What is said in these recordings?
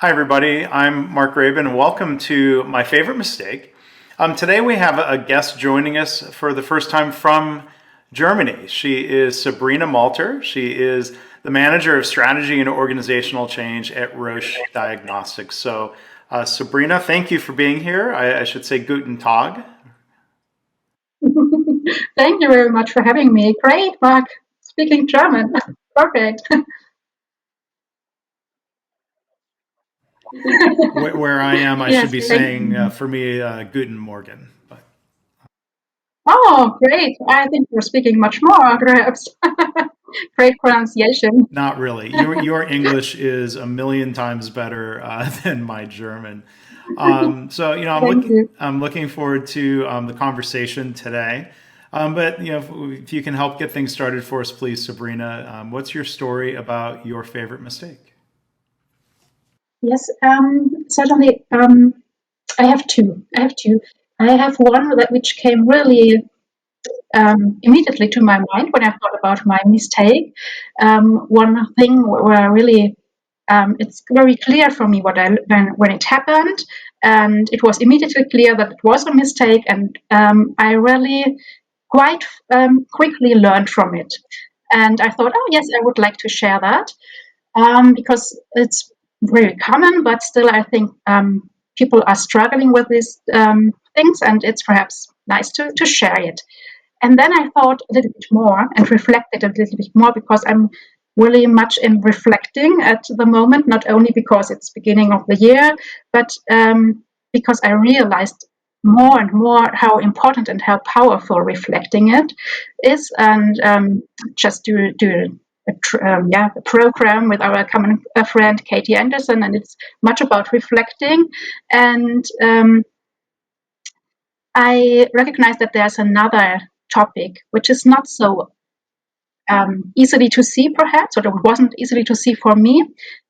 Hi, everybody. I'm Mark Rabin, and welcome to My Favorite Mistake. Today we have a guest joining us for the first time from Germany. She is Sabrina Malter. She is the manager of strategy and organizational change at Roche Diagnostics. So, Sabrina, thank you for being here. I should say Guten Tag. Thank you very much for having me. Great, Mark. Speaking German. Perfect. Where I am, I should Yes, be thank saying you. for me, Guten Morgen. But Oh, great. I think you're speaking much more, perhaps. Great pronunciation. not really. Your English is a million times better than my German. So Thank you. I'm looking forward to the conversation today. But if you can help get things started for us, please, Sabrina. What's your story about your favorite mistake? Yes, certainly. I have two. I have one that which came really immediately to my mind when I thought about my mistake. One thing where I really it's very clear for me when it happened, and it was immediately clear that it was a mistake, and I really quite quickly learned from it. And I thought, oh yes, I would like to share that because it's very common, but still I think people are struggling with these things, and it's perhaps nice to share it. And then I thought a little bit more and reflected a little bit more because I'm really much in reflecting at the moment, not only because it's beginning of the year, but because I realized more and more how important and how powerful reflecting it is. And just do a program with our common friend Katie Anderson, and it's much about reflecting. And I recognize that there's another topic which is not so easily to see, perhaps, or it wasn't easily to see for me,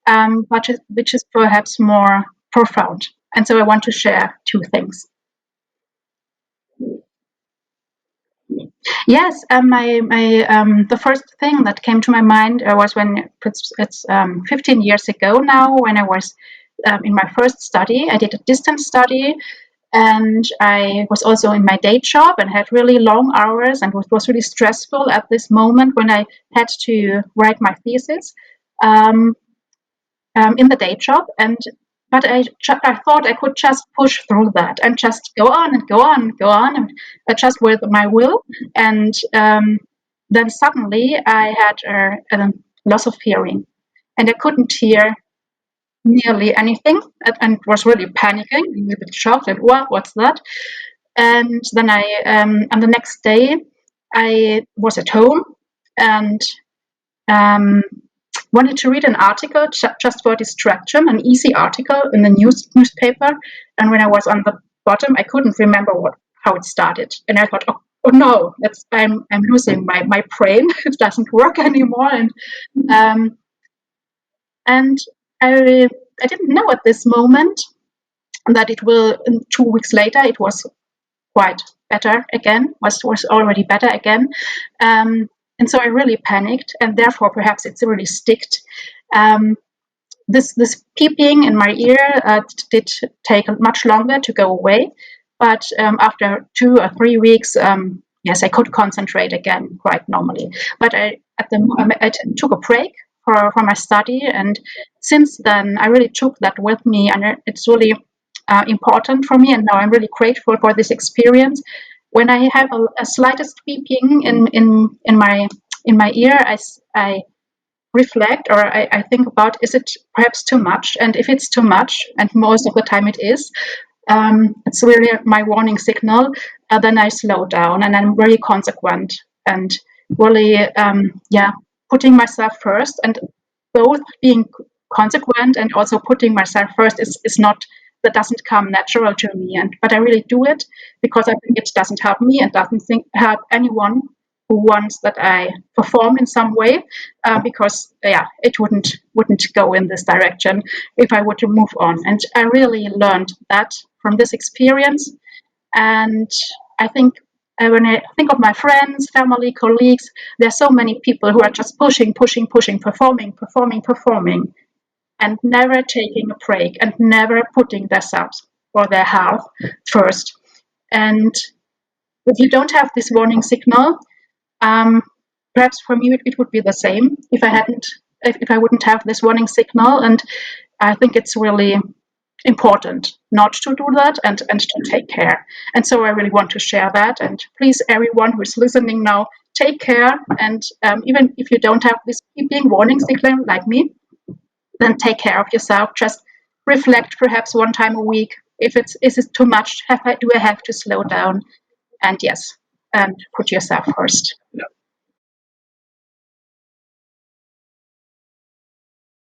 but which is perhaps more profound. And so I want to share two things. Yes, the first thing that came to my mind was when it's 15 years ago now, when I was in my first study. I did a distance study, and I was also in my day job and had really long hours, and it was really stressful at this moment when I had to write my thesis um, in the day job. And but I thought I could just push through that and just go on and go on and go on, and just with my will. And then suddenly I had a loss of hearing, and I couldn't hear nearly anything, and was really panicking, a little bit shocked, and what's that? And then and the next day, I was at home and um, wanted to read an article just for distraction, an easy article in the newspaper. And when I was on the bottom, I couldn't remember how it started, and I thought, oh no, I'm losing my brain. It doesn't work anymore, um, and I didn't know at this moment that it will. 2 weeks later, it was quite better again. Was already better again, and so I really panicked, and therefore perhaps it's really sticked. Um, this peeping in my ear did take much longer to go away, but after 2 or 3 weeks, yes, I could concentrate again quite normally. But I took a break for my study, and since then I really took that with me, and it's really important for me. And now I'm really grateful for this experience. When I have a slightest beeping in my ear, I reflect, or I think about, is it perhaps too much? And if it's too much, and most of the time it is, it's really my warning signal. Then I slow down, and I'm very consequent, and really, putting myself first. And both being consequent and also putting myself first is not, that doesn't come natural to me. And but I really do it because I think it doesn't help me and doesn't help anyone who wants that I perform in some way, because it wouldn't go in this direction if I were to move on. And I really learned that from this experience. And I think when I think of my friends, family, colleagues, there's so many people who are just pushing, performing. and never taking a break and never putting themselves or their health first. And if you don't have this warning signal, perhaps for me it would be the same if I wouldn't have this warning signal. And I think it's really important not to do that and to take care. And so I really want to share that. And please, everyone who is listening now, take care. And even if you don't have this beeping warning signal like me, then take care of yourself. Just reflect perhaps one time a week. If is it too much? Do I have to slow down? And yes, and put yourself first.